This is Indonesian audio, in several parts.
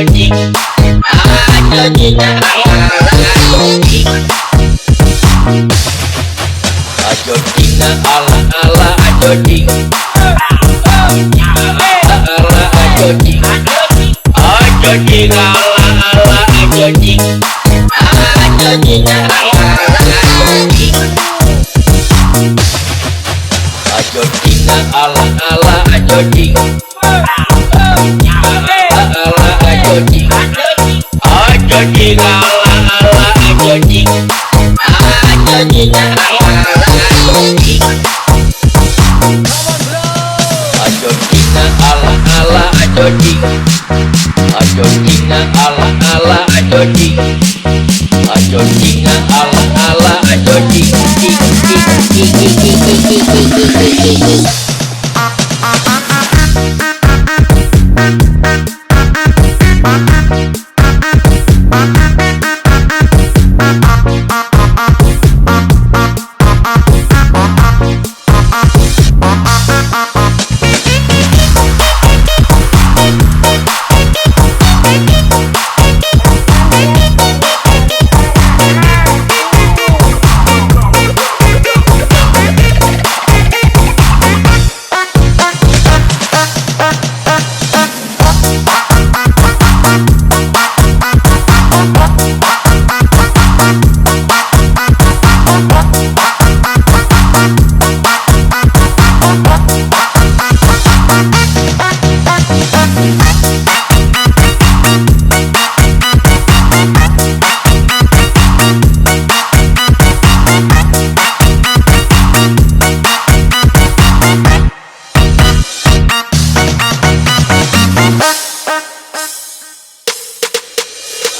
ajojing, ajojing ala ala ajojing, ala ajojing, ajojing ala ala ajojing, ajojing ajojing ala ala ajojing, ala ajojing, ajojing ala ala ajojing, ajojing ajojing ala ala ajojing, ajojing ala ala ajojing, ajojing ala ala ajojing.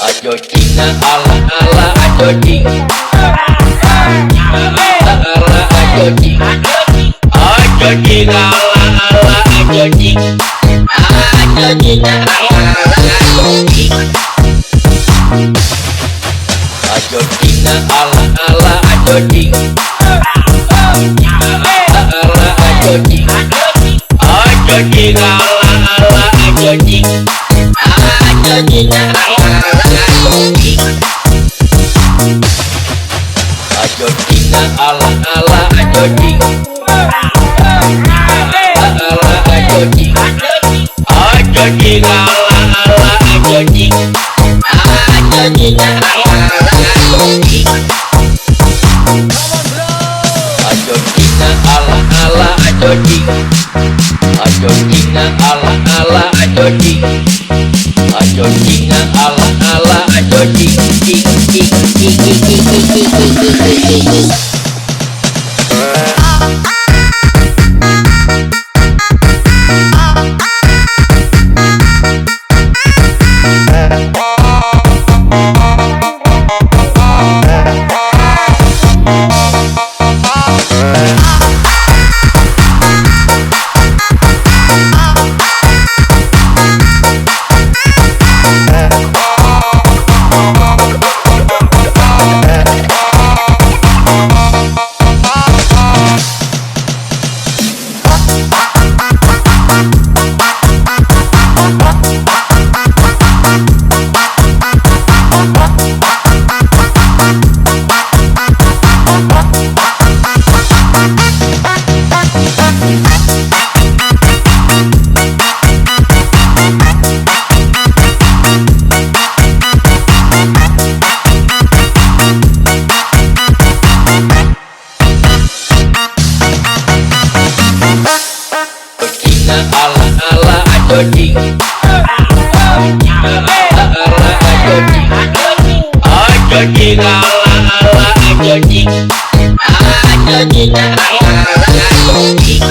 Ajojing ala ala ajojing, ala ajojing, ajojing ala ala ajojing, ajojing ajojing ala ala ajojing, ala ajojing, ajojing ala ala ajojing, ajojing ajojing ala ala ajojing, ala ajojing, ajojing ala ala ajojing, ajojing ajojing ala ala ajojing, ajojing ala ala ajojing, ajojing ala ala ajojing. Ala ala ajojing, ala ajojing, ajojing ala ala ajojing, ajojing